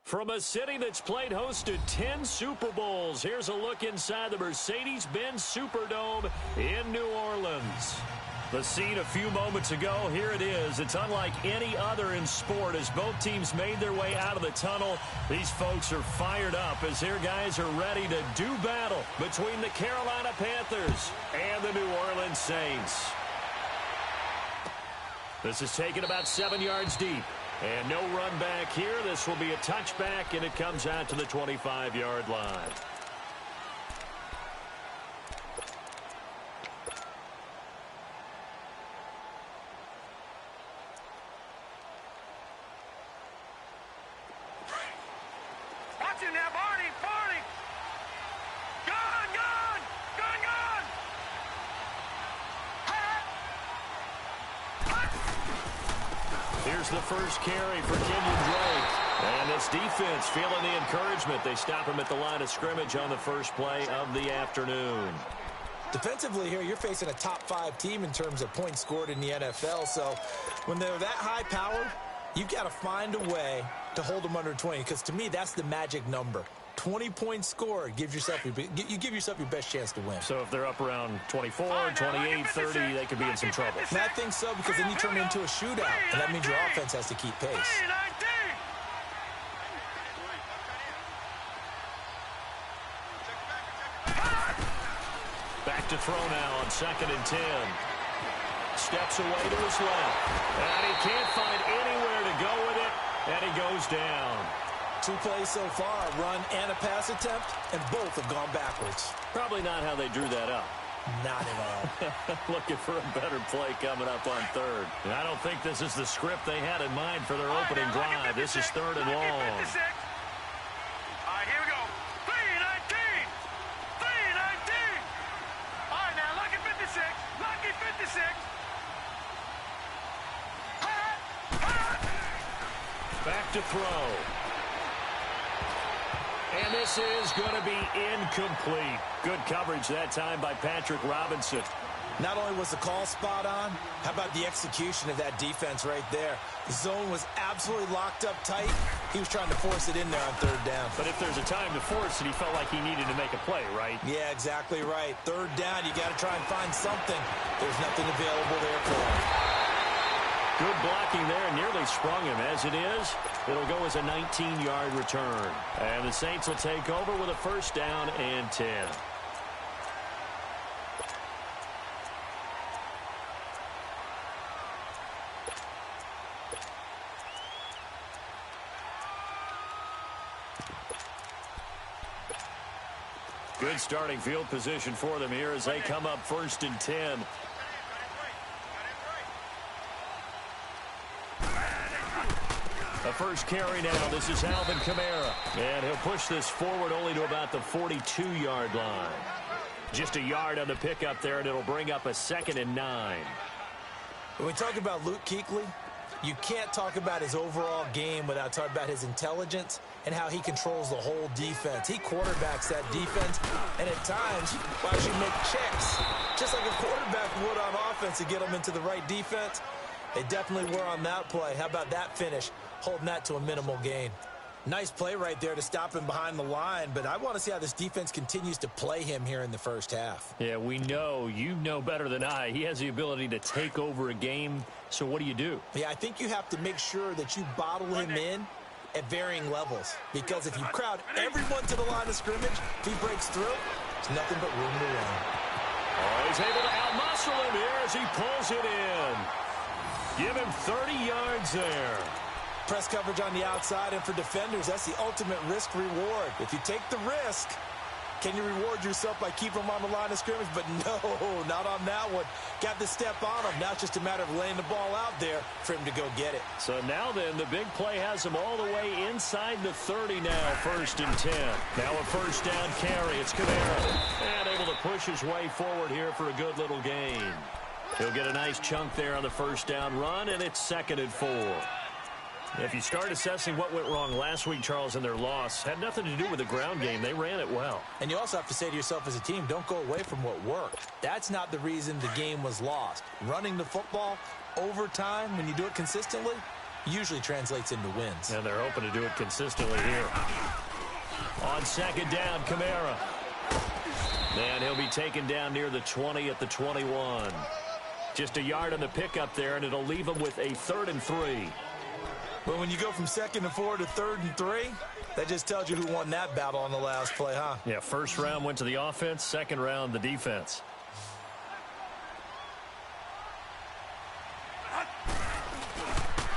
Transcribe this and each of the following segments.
From a city that's played host to 10 Super Bowls, here's a look inside the Mercedes-Benz Superdome in New Orleans. The scene a few moments ago, here it is. It's unlike any other in sport as both teams made their way out of the tunnel. These folks are fired up as their guys are ready to do battle between the Carolina Panthers and the New Orleans Saints. This is taken about 7 yards deep. And no run back here. This will be a touchback, and it comes out to the 25-yard line. Watch him now, Barney! Barney! Gone! Gone! Gone! Gone! Here's the first carry for Kenyon Drake. And this defense feeling the encouragement. They stop him at the line of scrimmage on the first play of the afternoon. Defensively here, you're facing a top-5 team in terms of points scored in the NFL. So when they're that high-powered, you've got to find a way to hold them under 20. Because to me, that's the magic number. 20 points scored, you give yourself your best chance to win. So if they're up around 24, 28, 30, they could be in some trouble. And I think so, because then you turn it into a shootout, and that means your offense has to keep pace. Back to throw now on 2nd and 10. Steps away to his left. And he can't find anywhere to go with it, and he goes down. 2 plays so far, a run and a pass attempt, and both have gone backwards. Probably not how they drew that up. Not at all. Looking for a better play coming up on 3rd. And I don't think this is the script they had in mind for their opening drive. This is 3rd and long. All right, here we go. 3-19. 3-19. All right, now, lucky 56. Lucky 56. Back to throw. And this is going to be incomplete. Good coverage that time by Patrick Robinson. Not only was the call spot on, how about the execution of that defense right there? The zone was absolutely locked up tight. He was trying to force it in there on 3rd down. But if there's a time to force it, he felt like he needed to make a play, right? Yeah, exactly right. 3rd down, you got to try and find something. There's nothing available there for him. Good blocking there, nearly sprung him. As it is, it'll go as a 19-yard return. And the Saints will take over with a 1st down and 10. Good starting field position for them here as they come up 1st and 10. The first carry now. This is Alvin Kamara. And he'll push this forward only to about the 42-yard line. Just a yard on the pickup there, and it'll bring up a 2nd and 9. When we talk about Luke Kuechly, you can't talk about his overall game without talking about his intelligence and how he controls the whole defense. He quarterbacks that defense, and at times, will actually make checks, just like a quarterback would on offense to get them into the right defense. They definitely were on that play. How about that finish? Holding that to a minimal gain. Nice play right there to stop him behind the line, but I want to see how this defense continues to play him here in the first half. Yeah, we know. You know better than I. He has the ability to take over a game, so what do? Yeah, I think you have to make sure that you bottle him in at varying levels, because if you crowd everyone to the line of scrimmage, if he breaks through, there's nothing but room to run. Oh, he's able to outmuscle him here as he pulls it in. Give him 30 yards there. Press coverage on the outside, and for defenders, that's the ultimate risk-reward. If you take the risk, can you reward yourself by keeping them on the line of scrimmage? But no, not on that one. Got the step on him. Now it's just a matter of laying the ball out there for him to go get it. So now then, the big play has him all the way inside the 30 now, 1st and 10. Now a 1st down carry. It's Kamara. And able to push his way forward here for a good little gain. He'll get a nice chunk there on the 1st down run, and it's 2nd and 4. If you start assessing what went wrong last week, Charles, in their loss, had nothing to do with the ground game. They ran it well. And you also have to say to yourself as a team, don't go away from what worked. That's not the reason the game was lost. Running the football over time, when you do it consistently, usually translates into wins. And they're hoping to do it consistently here. On second down, Kamara. And he'll be taken down near the 20 at the 21. Just a yard on the pickup there, and it'll leave him with a 3rd and 3. Well, when you go from 2nd and 4 to 3rd and 3, that just tells you who won that battle on the last play, huh? Yeah, first round went to the offense, second round the defense.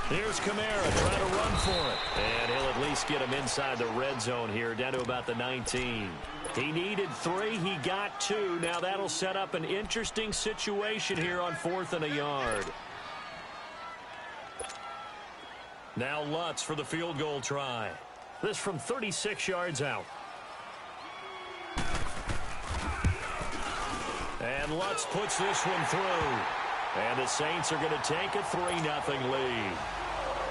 Here's Kamara trying to run for it. And he'll at least get him inside the red zone here, down to about the 19. He needed 3. He got 2. Now that'll set up an interesting situation here on 4th and a yard. Now Lutz for the field goal try. This from 36 yards out. And Lutz puts this one through. And the Saints are going to take a 3-0 lead.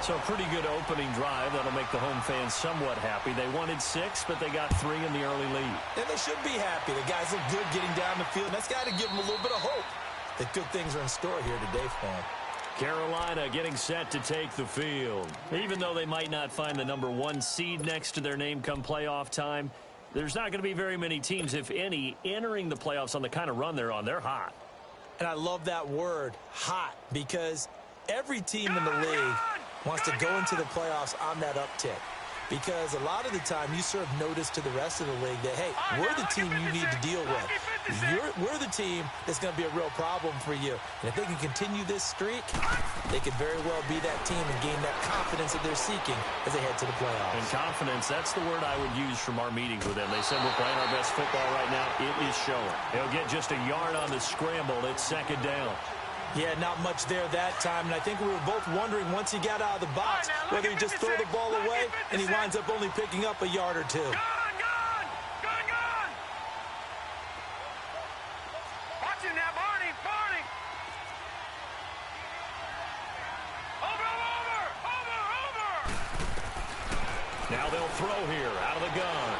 So a pretty good opening drive. That'll make the home fans somewhat happy. They wanted 6, but they got 3 in the early lead. And they should be happy. The guys look good getting down the field. That's got to give them a little bit of hope that good things are in store here today for them. Carolina getting set to take the field. Even though they might not find the number 1 seed next to their name come playoff time, there's not going to be very many teams, if any, entering the playoffs on the kind of run they're on. They're hot. And I love that word, hot, because every team in the league wants to go into the playoffs on that uptick. Because a lot of the time you serve notice to the rest of the league that, hey, we're the team you need to deal with. We're the team that's going to be a real problem for you. And if they can continue this streak, they could very well be that team and gain that confidence that they're seeking as they head to the playoffs. And confidence, that's the word I would use from our meetings with them. They said we're playing our best football right now. It is showing. They'll get just a yard on the scramble. It's 2nd down. Yeah, not much there that time, and I think we were both wondering once he got out of the box whether he just throw the ball away and he winds up only picking up a yard or 2. Gone! Watch him now, Barney! Over! Now they'll throw here out of the gun.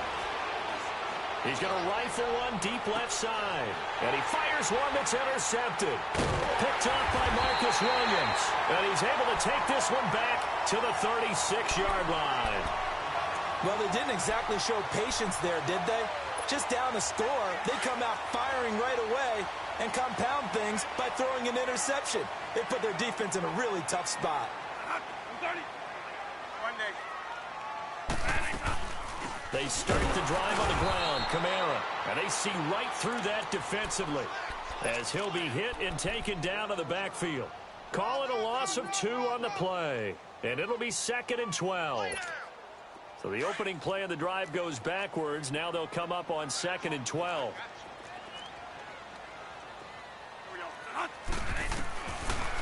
He's going to rifle one deep left side. And he fires one that's intercepted. Picked up by Marcus Williams. And he's able to take this one back to the 36-yard line. Well, they didn't exactly show patience there, did they? Just down a score, they come out firing right away and compound things by throwing an interception. They put their defense in a really tough spot. 30. One day. They start the drive on the ground, Kamara. And they see right through that defensively as he'll be hit and taken down to the backfield. Call it a loss of 2 on the play. And it'll be 2nd and 12. So the opening play of the drive goes backwards. Now they'll come up on 2nd and 12.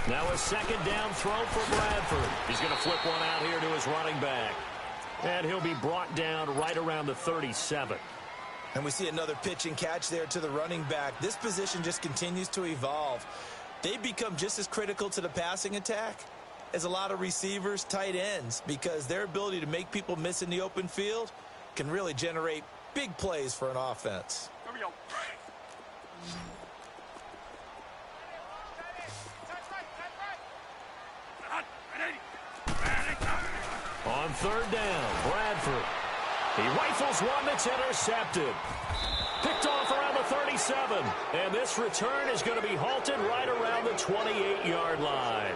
Now a 2nd down throw for Bradford. He's going to flip one out here to his running back. And he'll be brought down right around the 37. And we see another pitch and catch there to the running back. This position just continues to evolve. They become just as critical to the passing attack as a lot of receivers, tight ends, because their ability to make people miss in the open field can really generate big plays for an offense. Here we go. On 3rd down, Bradford. He rifles one that's intercepted. Picked off around the 37. And this return is going to be halted right around the 28-yard line.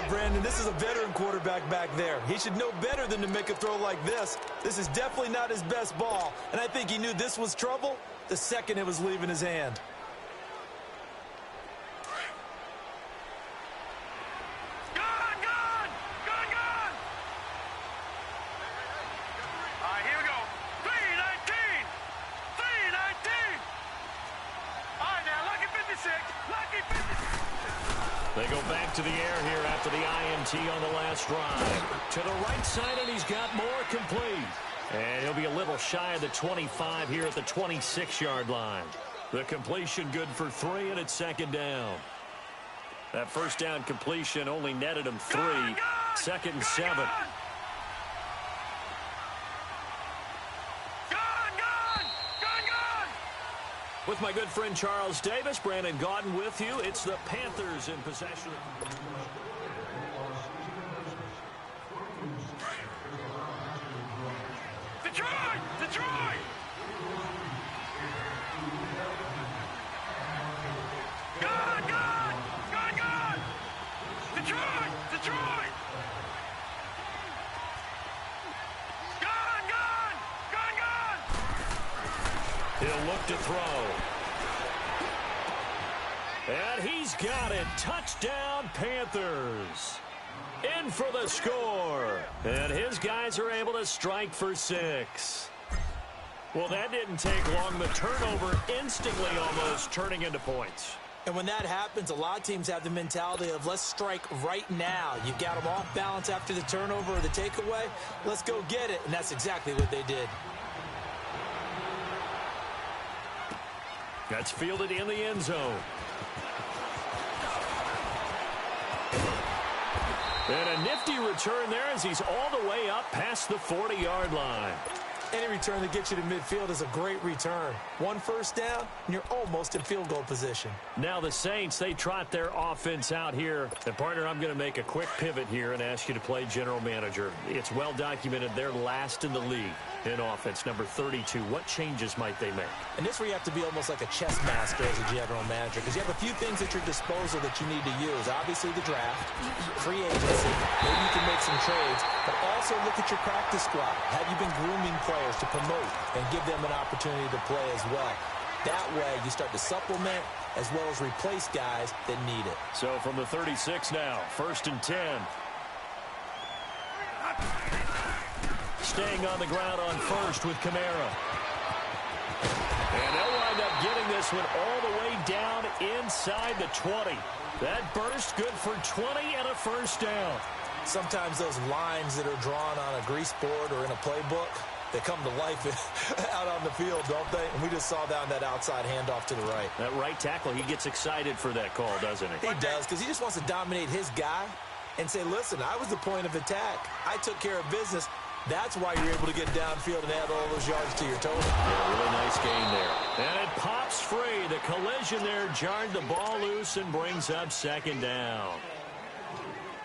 Brandon, this is a veteran quarterback back there. He should know better than to make a throw like this. This is definitely not his best ball. And I think he knew this was trouble the second it was leaving his hand. They go back to the air here after the INT on the last drive. To the right side, and he's got more complete. And he'll be a little shy of the 25 here at the 26-yard line. The completion good for 3, and it's 2nd down. That first down completion only netted him 3. 2nd and 7. With my good friend Charles Davis, Brandon Gaudin with you. It's the Panthers in possession. Detroit! Gone! Gone! Gone! Gone! Detroit! Detroit! Gone! Gone! Gone! Gone! He'll look to throw. And he's got it. Touchdown, Panthers. In for the score. And his guys are able to strike for 6. Well, that didn't take long. The turnover instantly almost turning into points. And when that happens, a lot of teams have the mentality of let's strike right now. You've got them off balance after the turnover or the takeaway. Let's go get it. And that's exactly what they did. That's fielded in the end zone. And a nifty return there as he's all the way up past the 40-yard line. Any return that gets you to midfield is a great return. 1 first down, and you're almost in field goal position. Now the Saints, they trot their offense out here. And, partner, I'm going to make a quick pivot here and ask you to play general manager. It's well documented they're last in the league in offense, number 32. What changes might they make? And this is where you have to be almost like a chess master as a general manager because you have a few things at your disposal that you need to use. Obviously the draft, free agency, maybe you can make some trades, but also look at your practice squad. Have you been grooming players to promote and give them an opportunity to play as well? That way you start to supplement as well as replace guys that need it. So from the 36 now, 1st and 10. Staying on the ground on 1st with Kamara. And they'll wind up getting this one all the way down inside the 20. That burst good for 20 and a first down. Sometimes those lines that are drawn on a grease board or in a playbook, they come to life out on the field, don't they? And we just saw down that outside handoff to the right. That right tackle, he gets excited for that call, doesn't he? He does, because he just wants to dominate his guy and say, listen, I was the point of attack. I took care of business. That's why you're able to get downfield and add all those yards to your total. Yeah, really nice gain there. And it pops free. The collision there jarred the ball loose and brings up 2nd down.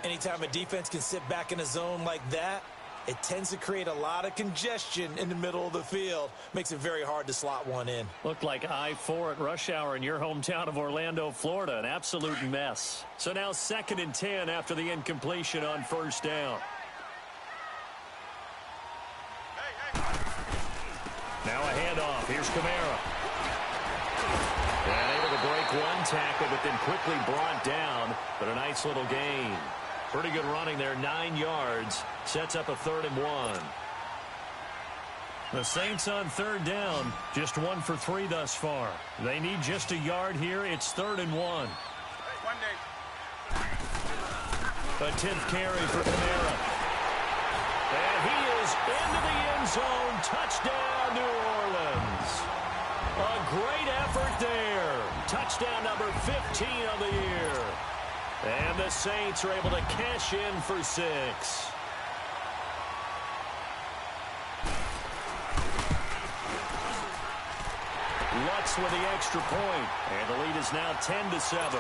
Anytime a defense can sit back in a zone like that, it tends to create a lot of congestion in the middle of the field. Makes it very hard to slot one in. Looked like I-4 at rush hour in your hometown of Orlando, Florida. An absolute mess. So now 2nd and 10 after the incompletion on 1st down. Now a handoff. Here's Kamara. And able to break one tackle, but then quickly brought down. But a nice little gain. Pretty good running there, 9 yards. Sets up a 3rd and 1. The Saints on 3rd down, just 1 for 3 thus far. They need just a yard here. It's 3rd and 1. A 10th carry for Kamara. And he is into the end zone. Touchdown, New Orleans. A great effort there. Touchdown number 15 of the year. And the Saints are able to cash in for 6. Lutz with the extra point. And the lead is now 10-7.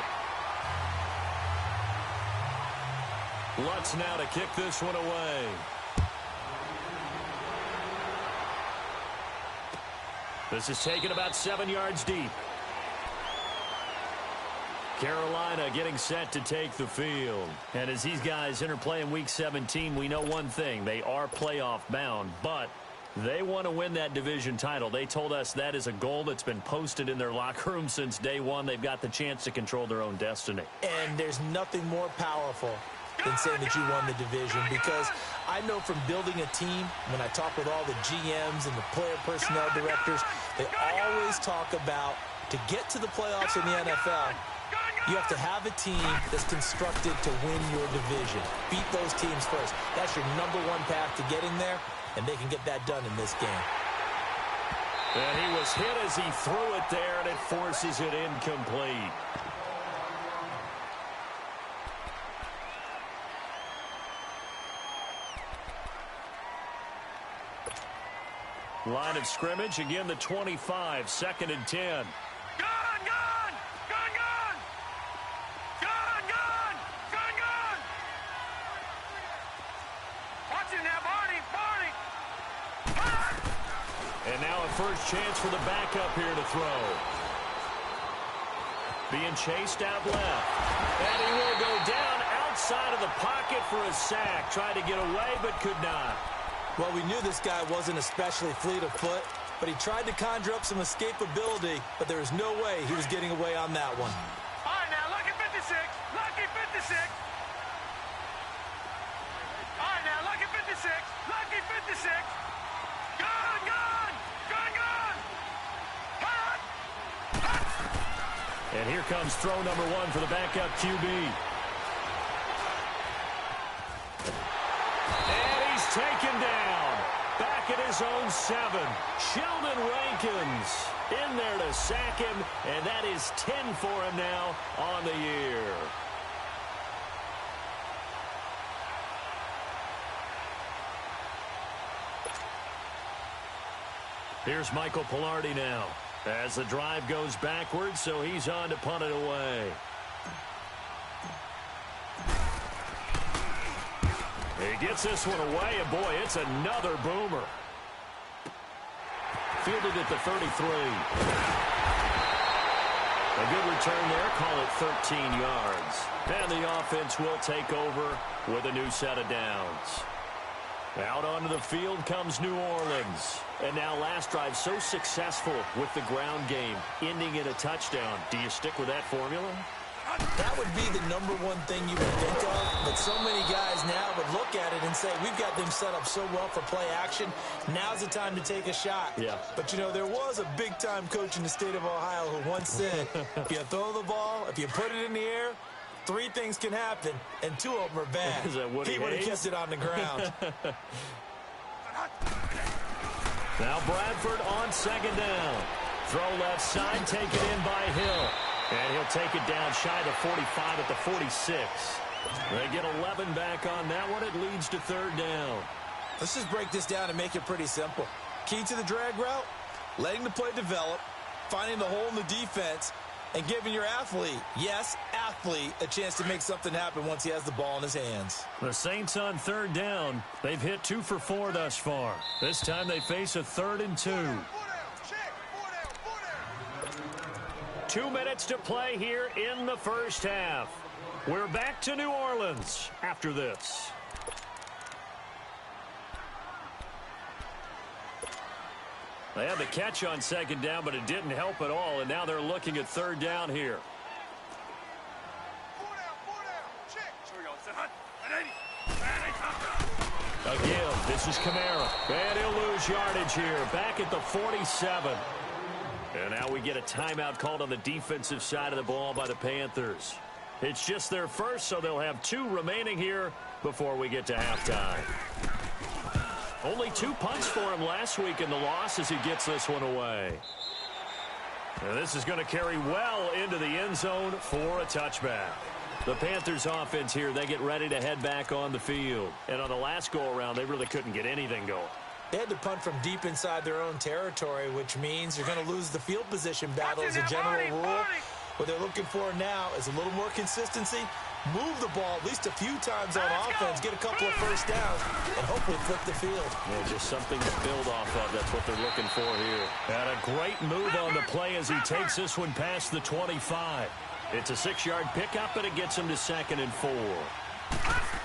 Lutz now to kick this one away. This is taken about 7 yards deep. Carolina getting set to take the field. And as these guys interplay in Week 17, we know one thing. They are playoff bound, but they want to win that division title. They told us that is a goal that's been posted in their locker room since day one. They've got the chance to control their own destiny. And there's nothing more powerful than saying that you won the division, because I know from building a team, when I talk with all the GMs and the player personnel directors, they always talk about to get to the playoffs in the NFL, you have to have a team that's constructed to win your division. Beat those teams first. That's your number 1 path to getting there, and they can get that done in this game. And he was hit as he threw it there, and it forces it incomplete. Line of scrimmage, again the 25, 2nd and 10. now a first chance for the backup here to throw. Being chased out left. And he will go down outside of the pocket for a sack. Tried to get away, but could not. Well, we knew this guy wasn't especially fleet of foot, but he tried to conjure up some escapability, but there was no way he was getting away on that one. All right, now, lucky 56. Lucky 56. All right, now, lucky 56. Lucky 56. Gun, gun. Gun, gun. Hot. Hot. And here comes throw number 1 for the backup QB. And he's taken down. Back at his own 7. Sheldon Rankins in there to sack him, and that is 10 for him now on the year. Here's Michael Pilardi now as the drive goes backwards, so he's on to punt it away. He gets this one away, and boy, it's another boomer. Fielded at the 33. A good return there, call it 13 yards. And the offense will take over with a new set of downs. Out onto the field comes New Orleans. And now last drive so successful with the ground game, ending in a touchdown. Do you stick with that formula? That would be the #1 thing you would think of, but so many guys now would look at it and say, we've got them set up so well for play action, now's the time to take a shot. Yeah. But, you know, there was a big-time coach in the state of Ohio who once said, if you throw the ball, if you put it in the air, 3 things can happen, and 2 of them are bad. Is that Woody he would have Hayes? kept it on the ground. Now Bradford on second down. Throw left side, taken in by Hill. And he'll take it down shy of the 45 at the 46. They get 11 back on that one. It leads to third down. Let's just break this down and make it pretty simple. Key to the drag route, letting the play develop, finding the hole in the defense, and giving your athlete, yes, athlete, a chance to make something happen once he has the ball in his hands. The Saints on third down. They've hit 2 for 4 thus far. This time they face a 3rd and 2. 2 minutes to play here in the first half. We're back to New Orleans after this. They had the catch on second down, but it didn't help at all, and now they're looking at third down here. Again, this is Kamara, and he'll lose yardage here, back at the 47. And now we get a timeout called on the defensive side of the ball by the Panthers. It's just their first, so they'll have 2 remaining here before we get to halftime. Only 2 punts for him last week in the loss as he gets this one away. And this is going to carry well into the end zone for a touchback. The Panthers offense here, they get ready to head back on the field. And on the last go-around, they really couldn't get anything going. They had to punt from deep inside their own territory, which means you're going to lose the field position battle as a general rule. What they're looking for now is a little more consistency, move the ball at least a few times on offense, get a couple of first downs, and hopefully flip the field. Yeah, just something to build off of. That's what they're looking for here. And a great move on the play as he takes this one past the 25. It's a 6-yard pickup, and it gets him to 2nd and 4.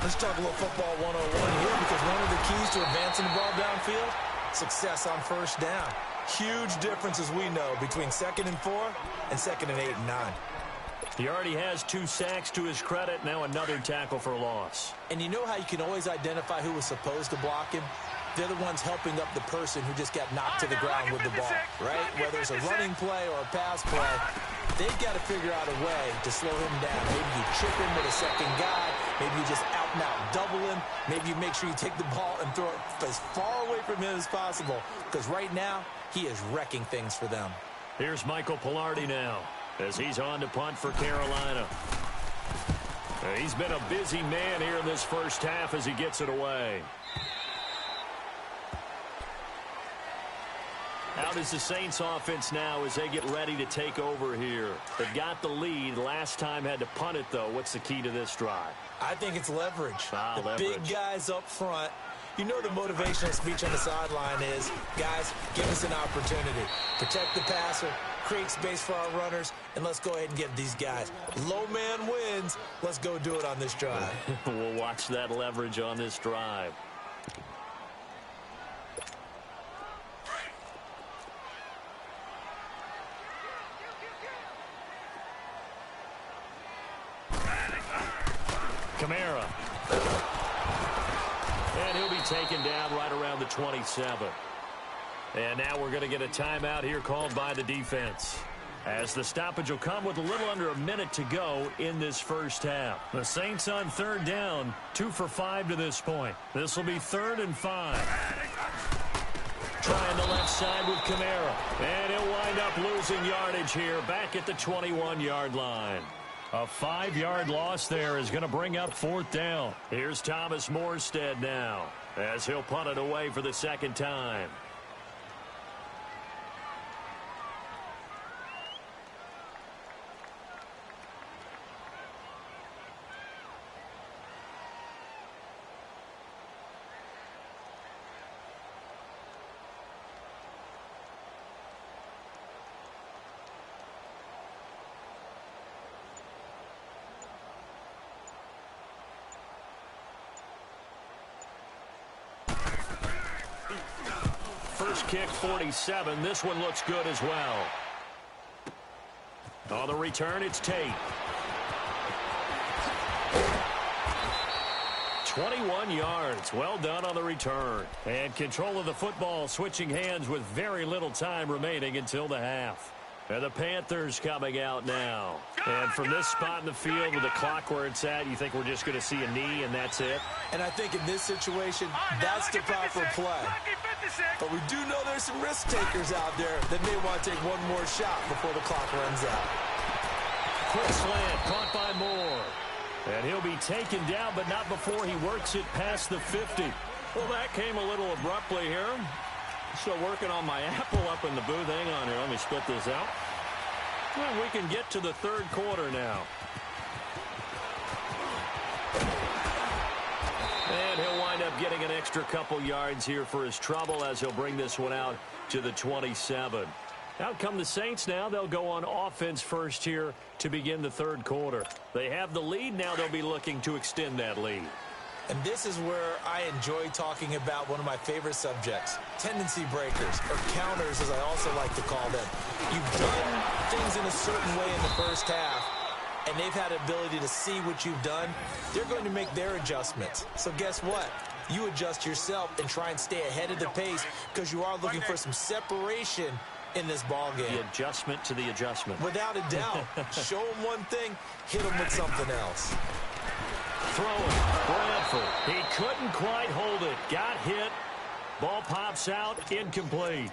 Let's talk a little football 101 here, because one of the keys to advancing the ball downfield, success on first down. Huge difference, as we know, between 2nd and 4 and 2nd and 8 and 9. He already has 2 sacks to his credit. Now another tackle for a loss. And you know how you can always identify who was supposed to block him? They're the ones helping up the person who just got knocked to the ground with the ball, right? Whether it's a running play or a pass play, they've got to figure out a way to slow him down. Maybe you chip him with a second guy. Maybe you just out-and-out double him. Maybe you make sure you take the ball and throw it as far away from him as possible. Because right now, he is wrecking things for them. Here's Michael Pilardi now as he's on to punt for Carolina. He's been a busy man here in this first half as he gets it away. Out is the Saints offense now as they get ready to take over here. They've got the lead. Last time had to punt it, though. What's the key to this drive? I think it's leverage. Leverage. Big guys up front. You know the motivational speech on the sideline is, guys, give us an opportunity. Protect the passer, create space for our runners, and let's go ahead and get these guys. Low man wins. Let's go do it on this drive. We'll watch that leverage on this drive. Kamara. And he'll be taken down right around the 27. And now we're going to get a timeout here called by the defense, as the stoppage will come with a little under a minute to go in this first half. The Saints on third down, 2 for 5 to this point. This will be 3rd and 5. Trying the left side with Kamara. And he'll wind up losing yardage here back at the 21-yard line. A 5-yard loss there is going to bring up 4th down. Here's Thomas Morstead now, as he'll punt it away for the second time. First kick, 47. This one looks good as well. On the return, it's Tate. 21 yards. Well done on the return. And control of the football switching hands with very little time remaining until the half. And the Panthers coming out now. And from this spot in the field with the clock where it's at, you think we're just going to see a knee and that's it? And I think in this situation, that's the proper play. But we do know there's some risk takers out there that may want to take one more shot before the clock runs out. Quick slant, caught by Moore. And he'll be taken down, but not before he works it past the 50. Well, that came a little abruptly here. Still working on my apple up in the booth. Hang on here. Let me spit this out. Well, we can get to the third quarter now. And he'll wind up getting an extra couple yards here for his trouble as he'll bring this one out to the 27. Out come the Saints now. They'll go on offense first here to begin the third quarter. They have the lead. Now they'll be looking to extend that lead. And this is where I enjoy talking about one of my favorite subjects, tendency breakers, or counters as I also like to call them. You've done things in a certain way in the first half, and they've had the ability to see what you've done. They're going to make their adjustments. So guess what? You adjust yourself and try and stay ahead of the pace because you are looking for some separation in this ball game. The adjustment to the adjustment. Without a doubt. Show them one thing, hit them with something else. Throwing, Bradford. He couldn't quite hold it. Got hit. Ball pops out, incomplete.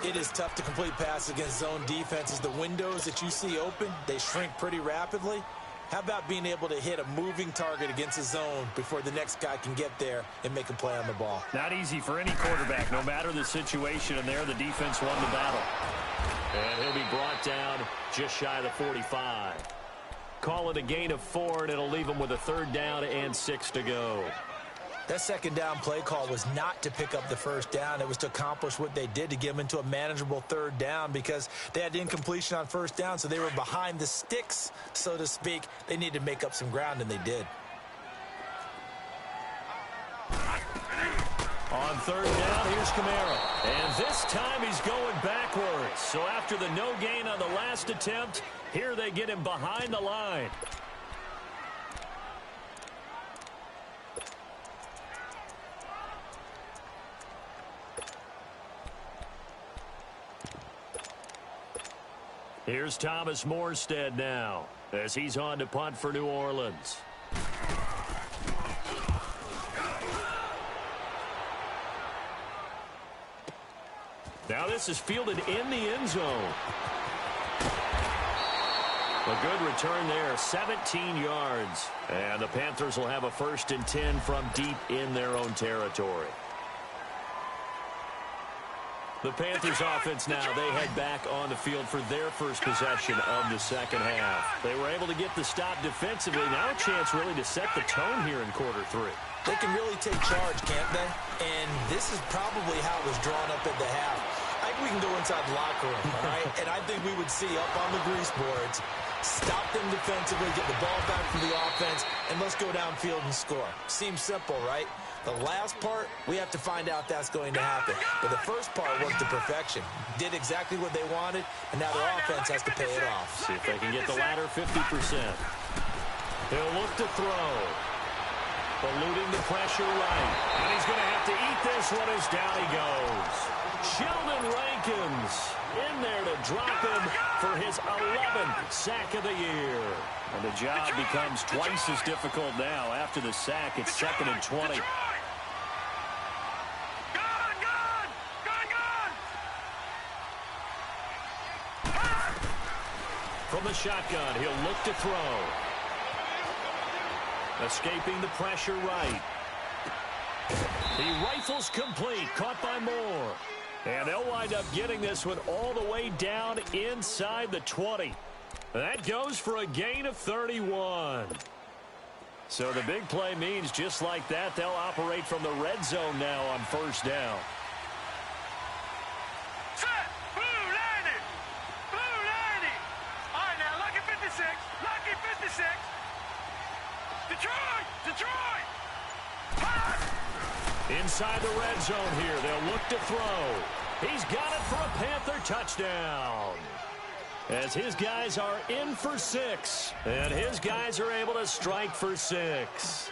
It is tough to complete passes against zone defenses. The windows that you see open, they shrink pretty rapidly. How about being able to hit a moving target against a zone before the next guy can get there and make a play on the ball? Not easy for any quarterback, no matter the situation, and there the defense won the battle. And he'll be brought down just shy of the 45. Call it a gain of 4, and it'll leave him with a 3rd down and 6 to go. That second down play call was not to pick up the first down. It was to accomplish what they did, to get them into a manageable 3rd down, because they had incompletion on first down, so they were behind the sticks, so to speak. They needed to make up some ground, and they did. On 3rd down, here's Kamara. And this time he's going backwards. So after the no gain on the last attempt, here they get him behind the line. Here's Thomas Morstead now, as he's on to punt for New Orleans. Now this is fielded in the end zone. A good return there, 17 yards. And the Panthers will have a 1st and 10 from deep in their own territory. The Panthers offense now, they head back on the field for their first possession of the second half. They were able to get the stop defensively. Now a chance really to set the tone here in quarter three. They can really take charge, can't they? And this is probably how it was drawn up at the half. I think we can go inside the locker room, all right? And I think we would see up on the grease boards, stop them defensively, get the ball back from the offense, and let's go downfield and score. Seems simple, right? The last part, we have to find out if that's going to happen. But the first part worked to perfection. Did exactly what they wanted, and now their offense has to pay it off. See if they can get the latter 50%. He'll look to throw. Eluding the pressure right. And he's going to have to eat this one as down he goes. Sheldon Rankins in there to drop him for his 11th sack of the year. And the job becomes twice as difficult now. After the sack, it's 2nd and 20. From the shotgun, he'll look to throw. Escaping the pressure right. He rifles complete, caught by Moore. And they'll wind up getting this one all the way down inside the 20. That goes for a gain of 31. So the big play means just like that, they'll operate from the red zone now on first down. Set! Blue 90! Blue 90! All right, now, lucky 56. Lucky 56. Detroit! Detroit! Inside the red zone here, they'll look to throw. He's got it for a Panther touchdown. As his guys are in for 6, and his guys are able to strike for 6.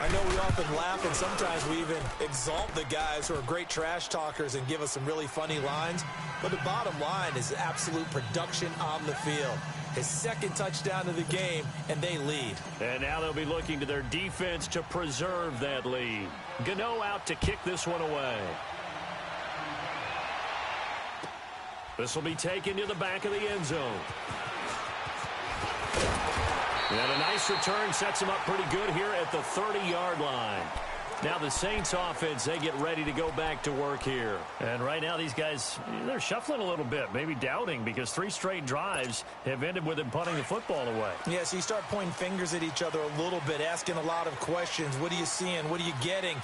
I know we often laugh, and sometimes we even exalt the guys who are great trash talkers and give us some really funny lines. But the bottom line is absolute production on the field. His 2nd touchdown of the game, and they lead. And now they'll be looking to their defense to preserve that lead. Gano out to kick this one away. This will be taken to the back of the end zone. And a nice return sets him up pretty good here at the 30-yard line. Now the Saints offense, they get ready to go back to work here. And right now these guys, they're shuffling a little bit, maybe doubting, because 3 straight drives have ended with them punting the football away. Yeah, so you start pointing fingers at each other a little bit, asking a lot of questions. What are you seeing? What are you getting?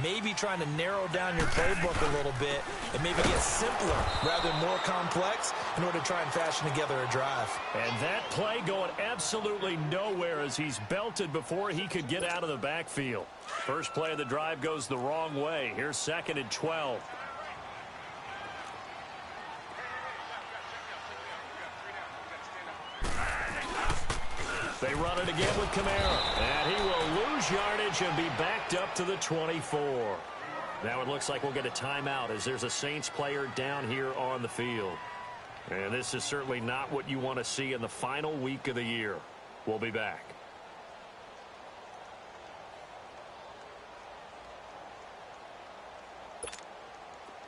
Maybe trying to narrow down your playbook a little bit and maybe get simpler rather than more complex in order to try and fashion together a drive. And that play going absolutely nowhere as he's belted before he could get out of the backfield. First play of the drive goes the wrong way. Here's 2nd and 12. They run it again with Kamara. And he will lose yardage and be backed up to the 24. Now it looks like we'll get a timeout as there's a Saints player down here on the field. And this is certainly not what you want to see in the final week of the year. We'll be back.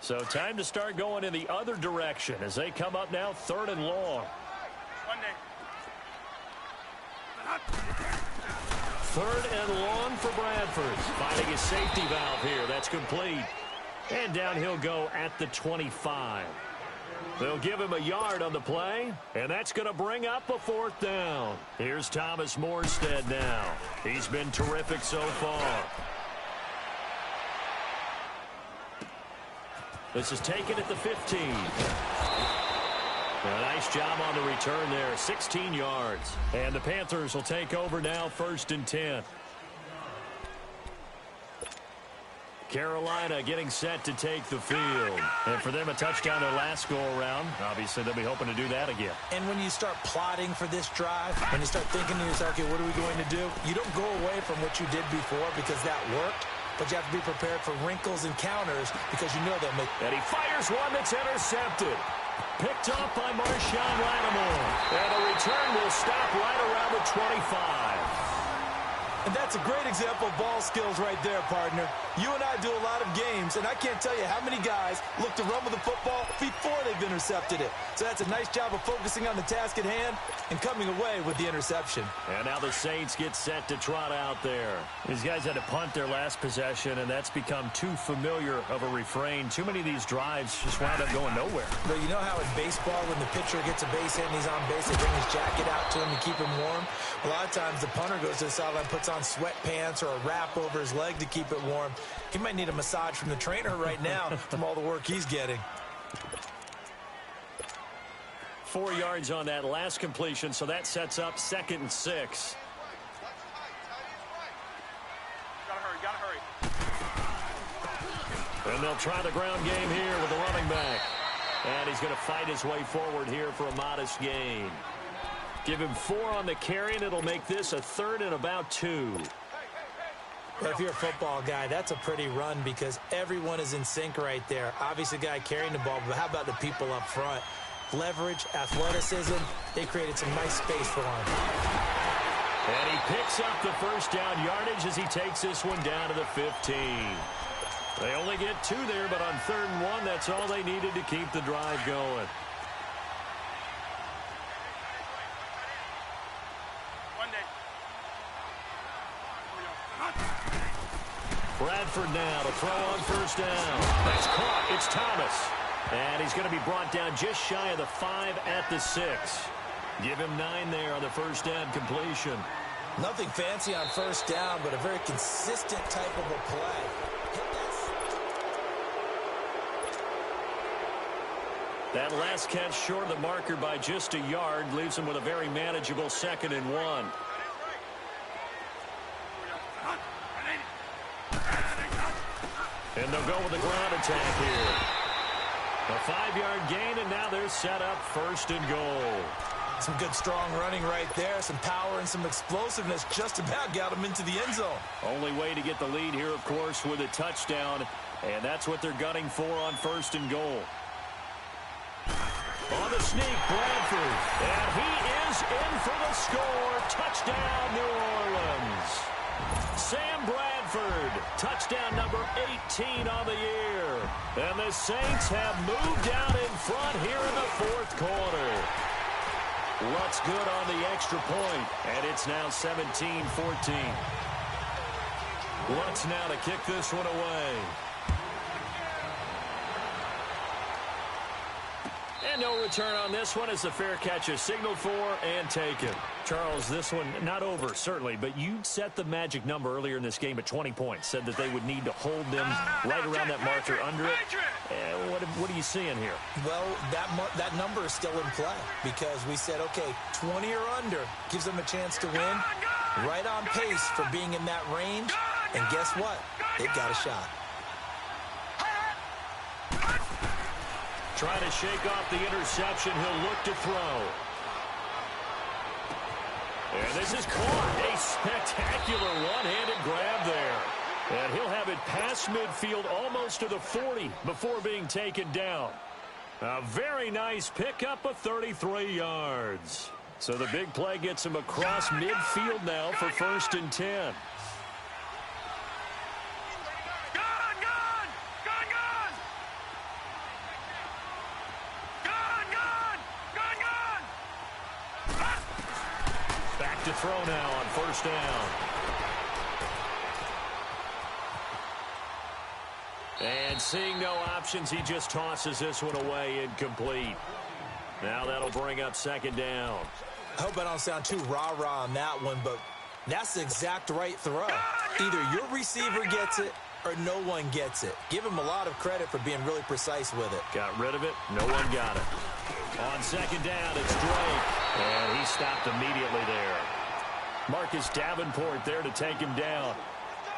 So time to start going in the other direction as they come up now 3rd and long. 3rd and long for Bradford. Finding his safety valve here. That's complete. And down he'll go at the 25. They'll give him a yard on the play, and that's going to bring up a 4th down. Here's Thomas Morstead now. He's been terrific so far. This is taken at the 15. A nice job on the return there, 16 yards. And the Panthers will take over now, 1st and 10. Carolina getting set to take the field. And for them, a touchdown their last go-around. Obviously, they'll be hoping to do that again. And when you start plotting for this drive, when you start thinking to yourself, okay, what are we going to do? You don't go away from what you did before because that worked. But you have to be prepared for wrinkles and counters because you know they'll make. And he fires one that's intercepted. Picked off by Marshawn Lattimore. And the return will stop right around the 25. And that's That's a great example of ball skills right there, partner. You and I do a lot of games, and I can't tell you how many guys look to run with the football before they've intercepted it. So that's a nice job of focusing on the task at hand and coming away with the interception. And now the Saints get set to trot out there. These guys had to punt their last possession, and that's become too familiar of a refrain. Too many of these drives just wound up going nowhere. But you know how in baseball, when the pitcher gets a base hit and he's on base, they bring his jacket out to him to keep him warm? A lot of times the punter goes to the sideline, puts on sweatpants or a wrap over his leg to keep it warm. He might need a massage from the trainer right now from all the work he's getting. 4 yards on that last completion, so that sets up 2nd and 6. Gotta hurry. And they'll try the ground game here with the running back. And he's going to fight his way forward here for a modest gain. Give him 4 on the carry, and it'll make this a 3rd and about 2. Well, if you're a football guy, that's a pretty run because everyone is in sync right there. Obviously, the guy carrying the ball, but how about the people up front? Leverage, athleticism, they created some nice space for him. And he picks up the first down yardage as he takes this one down to the 15. They only get 2 there, but on 3rd and 1, that's all they needed to keep the drive going. Bradford now to throw on first down. That's caught. It's Thomas. And he's going to be brought down just shy of the 5 at the 6. Give him 9 there on the first down completion. Nothing fancy on first down, but a very consistent type of a play. That last catch short of the marker by just a yard leaves him with a very manageable 2nd and 1. And they'll go with the ground attack here. A 5-yard gain, and now they're set up 1st and goal. Some good strong running right there. Some power and some explosiveness just about got them into the end zone. Only way to get the lead here, of course, with a touchdown. And that's what they're gunning for on 1st and goal. On the sneak, Bradford. And he is in for the score. Touchdown, New Orleans. Sam Bradford, touchdown number 18 on the year. And the Saints have moved out in front here in the 4th quarter. Lutz good on the extra point, and it's now 17-14. Lutz now to kick this one away. And no return on this one as the fair catch is signaled for and taken. Charles, this one not over, certainly, but you set the magic number earlier in this game at 20 points. Said that they would need to hold them right around that marker under it. What are you seeing here? Well, that number is still in play because we said, okay, 20 or under gives them a chance to win. Right on pace for being in that range. And guess what? They've got a shot. Trying to shake off the interception. He'll look to throw. And this is caught. A spectacular one-handed grab there. And he'll have it past midfield almost to the 40 before being taken down. A very nice pickup of 33 yards. So the big play gets him across midfield now for 1st and 10. To throw now on first down. And seeing no options, he just tosses this one away incomplete. Now that'll bring up 2nd down. I hope I don't sound too rah-rah on that one, but that's the exact right throw. Either your receiver gets it or no one gets it. Give him a lot of credit for being really precise with it. Got rid of it. No one got it. On 2nd down, it's Drake. And he stopped immediately there. Marcus Davenport there to take him down.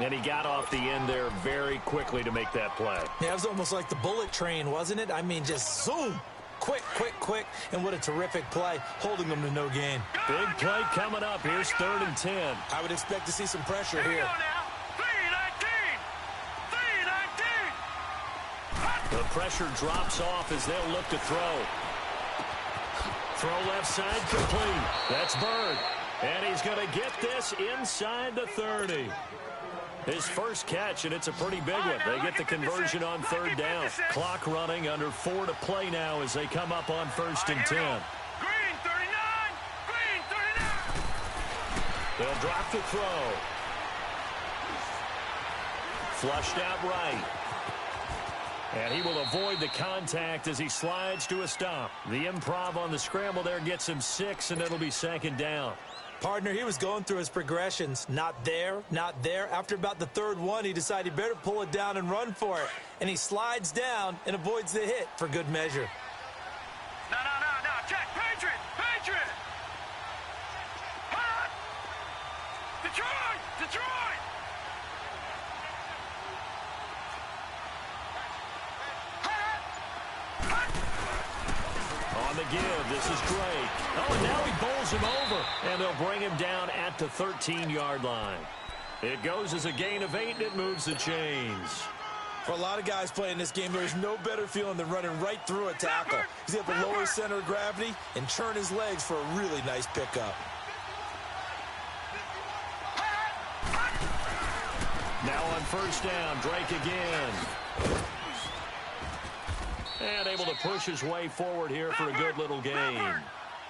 And he got off the end there very quickly to make that play. Yeah, it was almost like the bullet train, wasn't it? I mean, just zoom. Quick, quick, quick. And what a terrific play, holding them to no gain. Big play coming up. Here's 3rd and 10. I would expect to see some pressure here. The pressure drops off as they'll look to throw. Throw left side complete. That's Bird. And he's going to get this inside the 30. His first catch, and it's a pretty big one. They get the conversion on third down. Clock running, under 4 to play now as they come up on 1st and 10. Green 39! Green 39! They'll drop to throw. Flushed out right. And he will avoid the contact as he slides to a stop. The improv on the scramble there gets him 6, and it'll be 2nd down. Partner, he was going through his progressions. Not there, not there. After about the 3rd one, he decided he better pull it down and run for it. And he slides down and avoids the hit for good measure. No. Check. Patriot! Patriot! Hot! Detroit! On the give, this is Drake. Oh, and now he bowls him over. And they'll bring him down at the 13-yard line. It goes as a gain of 8, and it moves the chains. For a lot of guys playing this game, there's no better feeling than running right through a tackle. He's able to lower center of gravity and turn his legs for a really nice pickup. Now on 1st down, Drake again. And able to push his way forward here for a good little gain.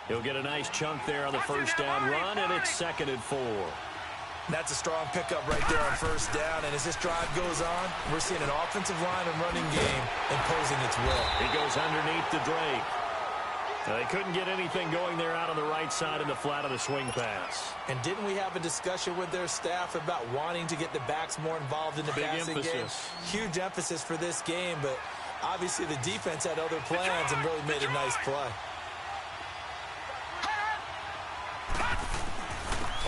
He'll get a nice chunk there on the 1st down run, and it's 2nd and 4. That's a strong pickup right there on 1st down, and as this drive goes on, we're seeing an offensive line and running game imposing its will. He goes underneath to Drake. They couldn't get anything going there out on the right side in the flat of the swing pass. And didn't we have a discussion with their staff about wanting to get the backs more involved in the passing game? Huge emphasis for this game, but obviously the defense had other plans and really made a nice play.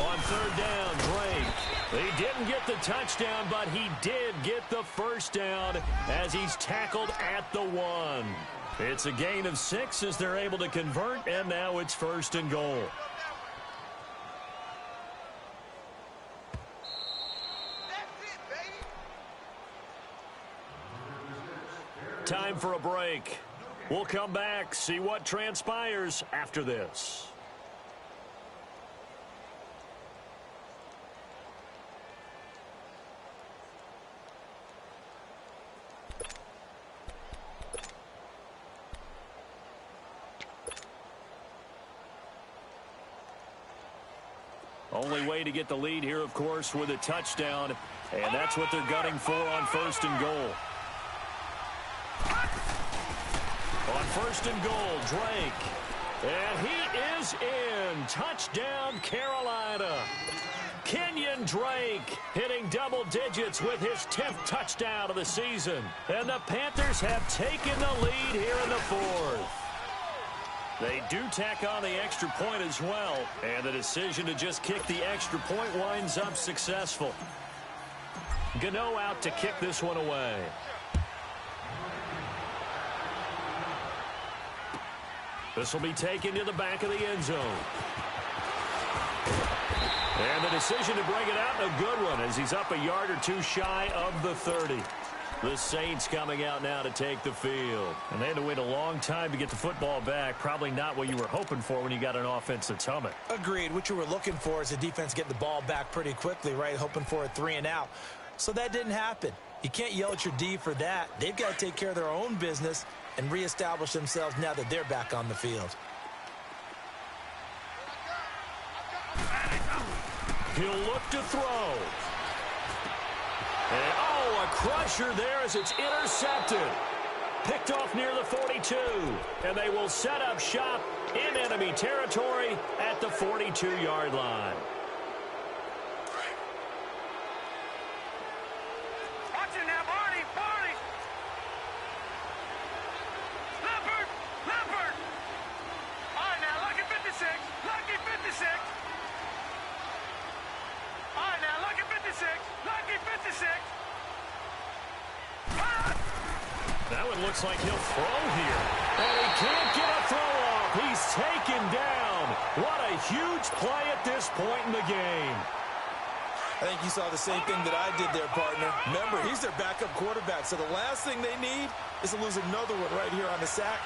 On 3rd down, Drake. He didn't get the touchdown, but he did get the 1st down as he's tackled at the 1. It's a gain of 6 as they're able to convert, and now it's 1st and goal. Time for a break. We'll come back, see what transpires after this. Only way to get the lead here, of course, with a touchdown, and that's what they're gunning for on 1st and goal. On 1st and goal, Drake. And he is in. Touchdown, Carolina. Kenyon Drake hitting double digits with his 10th touchdown of the season. And the Panthers have taken the lead here in the 4th. They do tack on the extra point as well. And the decision to just kick the extra point winds up successful. Gano out to kick this one away. This will be taken to the back of the end zone. And the decision to bring it out, a good one, as he's up a yard or two shy of the 30. The Saints coming out now to take the field. And they had to wait a long time to get the football back. Probably not what you were hoping for when you got an offense that's humming. Agreed. What you were looking for is the defense getting the ball back pretty quickly, right? Hoping for a 3 and out. So that didn't happen. You can't yell at your D for that. They've got to take care of their own business and reestablish themselves now that they're back on the field. He'll look to throw. And, oh, a crusher there as it's intercepted. Picked off near the 42. And they will set up shop in enemy territory at the 42-yard line. Watch it now, Barney! Leopard! All right, now, lucky 56. Lucky 56. All right, now, lucky 56. Lucky 56. That one looks like he'll throw here. And he can't get a throw off. He's taken down. What a huge play at this point in the game. I think you saw the same thing that I did there, partner. Remember, he's their backup quarterback, so the last thing they need is to lose another one right here on the sack.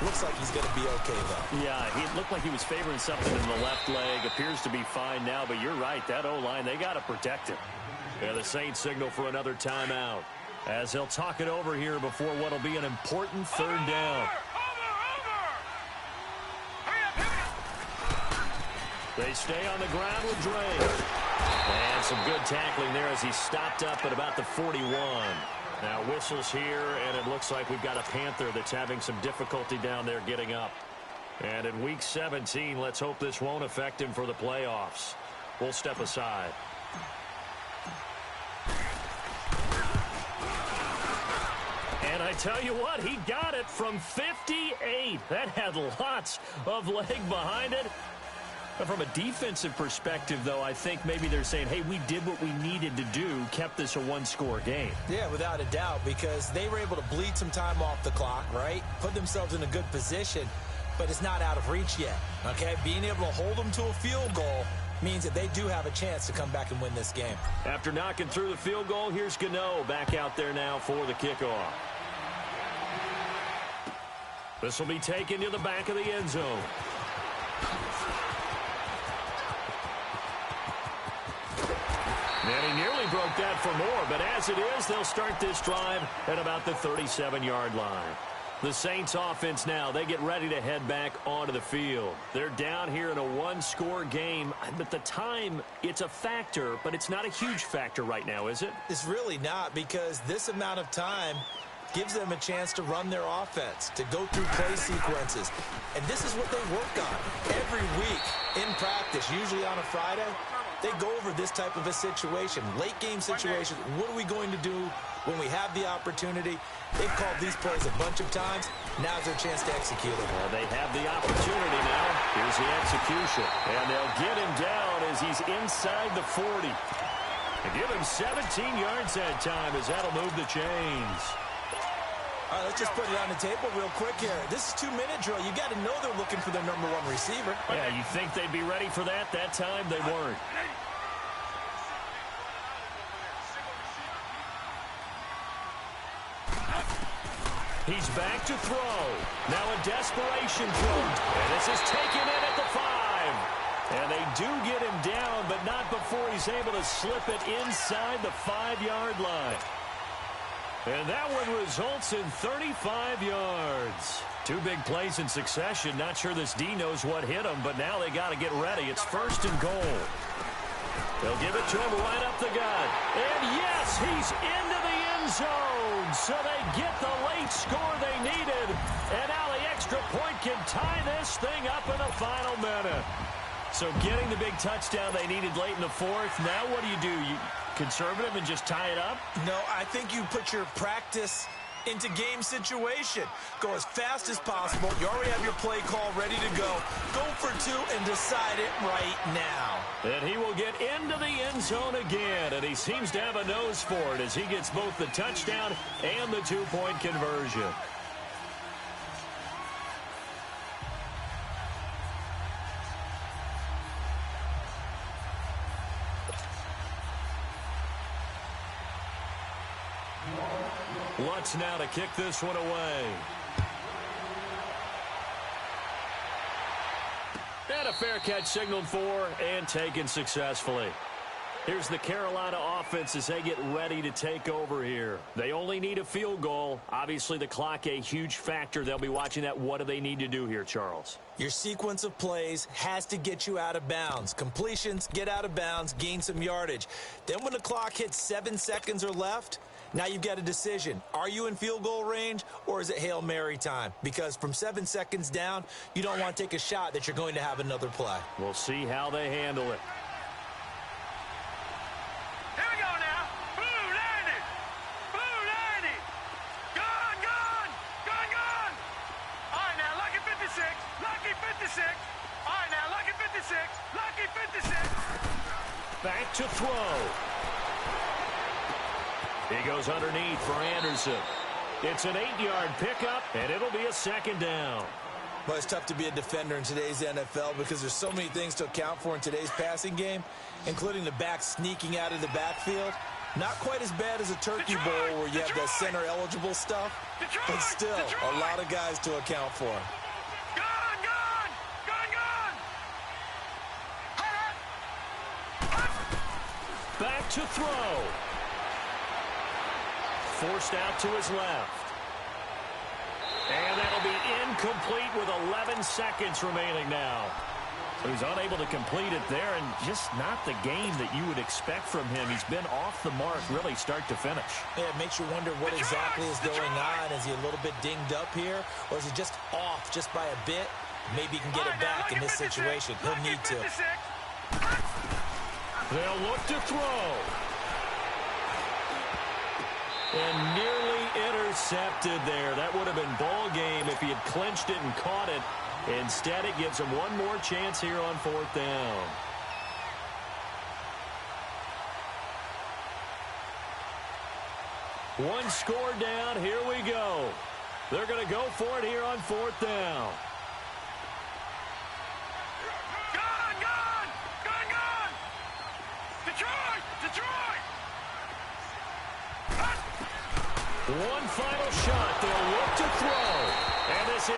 Looks like he's going to be okay, though. Yeah, he looked like he was favoring something in the left leg. Appears to be fine now, but you're right. That O-line, they got to protect him. Yeah, the Saints signal for another timeout as he'll talk it over here before what will be an important third down. They stay on the ground with Dre. And some good tackling there as he stopped up at about the 41. Now whistles here, and it looks like we've got a Panther that's having some difficulty down there getting up. And in Week 17, let's hope this won't affect him for the playoffs. We'll step aside. And I tell you what, he got it from 58. That had lots of leg behind it. But from a defensive perspective, though, I think maybe they're saying, hey, we did what we needed to do, kept this a one-score game. Yeah, without a doubt, because they were able to bleed some time off the clock, right? Put themselves in a good position, but it's not out of reach yet, okay? Being able to hold them to a field goal means that they do have a chance to come back and win this game. After knocking through the field goal, here's Gano back out there now for the kickoff. This will be taken to the back of the end zone. And he nearly broke that for more, but as it is, they'll start this drive at about the 37-yard line. The Saints offense now, they get ready to head back onto the field. They're down here in a one-score game, but the time, it's a factor, but it's not a huge factor right now, is it? It's really not, because this amount of time gives them a chance to run their offense, to go through play sequences. And this is what they work on every week in practice, usually on a Friday. They go over this type of a situation, late-game situation. What are we going to do when we have the opportunity? They've called these plays a bunch of times. Now's their chance to execute it. Well, they have the opportunity now. Here's the execution. And they'll get him down as he's inside the 40. And give him 17 yards that time as that'll move the chains. All right, let's just put it on the table real quick here. This is 2-minute drill. You got to know they're looking for their number one receiver. Yeah, you think they'd be ready for that? That time they weren't. He's back to throw. Now a desperation throw. And this is taken in at the 5. And they do get him down, but not before he's able to slip it inside the 5-yard line. And that one results in 35 yards. Two big plays in succession. Not sure this D knows what hit him, but now they got to get ready. It's 1st and goal. They'll give it to him right up the gut. And yes, he's into the end zone. So they get the late score they needed. And now the extra point can tie this thing up in the final minute. So getting the big touchdown they needed late in the 4th. Now what do? You conservative and just tie it up? No, I think you put your practice into game situation. Go as fast as possible. You already have your play call ready to go. Go for 2 and decide it right now. And he will get into the end zone again, and he seems to have a nose for it as he gets both the touchdown and the 2-point conversion. Lutz now to kick this one away. And a fair catch signaled for and taken successfully. Here's the Carolina offense as they get ready to take over here. They only need a field goal. Obviously, the clock a huge factor. They'll be watching that. What do they need to do here, Charles? Your sequence of plays has to get you out of bounds. Completions, get out of bounds, gain some yardage. Then when the clock hits 7 seconds or left, now you've got a decision. Are you in field goal range or is it Hail Mary time? Because from 7 seconds down, you don't want to take a shot that you're going to have another play. We'll see how they handle it. Here we go now. Blue 90. Blue 90. Gone, gone. Gone, gone. All right, now, lucky 56. Lucky 56. All right, now, lucky 56. Lucky 56. Back to throw. He goes underneath for Anderson. It's an 8-yard pickup, and it'll be a 2nd down. Well, it's tough to be a defender in today's NFL because there's so many things to account for in today's passing game, including the back sneaking out of the backfield. Not quite as bad as a turkey bowl where you have that center-eligible stuff, but still a lot of guys to account for. Back to throw. Forced out to his left. And that'll be incomplete with 11 seconds remaining now. So he's unable to complete it there, and just not the game that you would expect from him. He's been off the mark really start to finish. Yeah, it makes you wonder what exactly is going on. Is he a little bit dinged up here, or is he just off just by a bit? Maybe he can get it back in this situation. He'll need to. They'll look to throw. And nearly intercepted there. That would have been ball game if he had clinched it and caught it. Instead, it gives him one more chance here on 4th down. One score down. Here we go. They're going to go for it here on 4th down. One final shot. They'll look to throw. And this is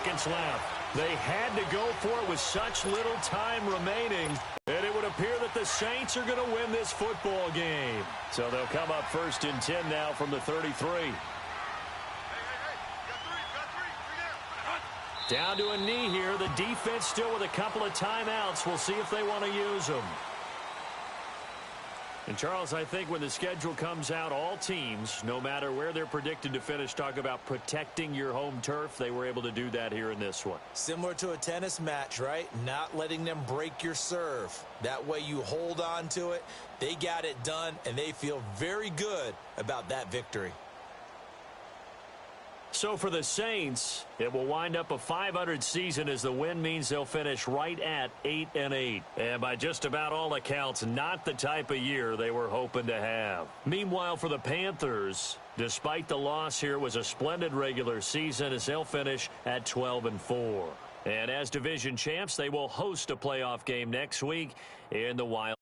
seconds left. They had to go for it with such little time remaining. And it would appear that the Saints are going to win this football game. So they'll come up 1st and 10 now from the 33. Down to a knee here. The defense still with a couple of timeouts. We'll see if they want to use them. And, Charles, I think when the schedule comes out, all teams, no matter where they're predicted to finish, talk about protecting your home turf. They were able to do that here in this one. Similar to a tennis match, right? Not letting them break your serve. That way you hold on to it. They got it done, and they feel very good about that victory. So for the Saints, it will wind up a .500 season as the win means they'll finish right at 8-8. And by just about all accounts, not the type of year they were hoping to have. Meanwhile, for the Panthers, despite the loss here, was a splendid regular season as they'll finish at 12-4. And as division champs, they will host a playoff game next week in the Wild.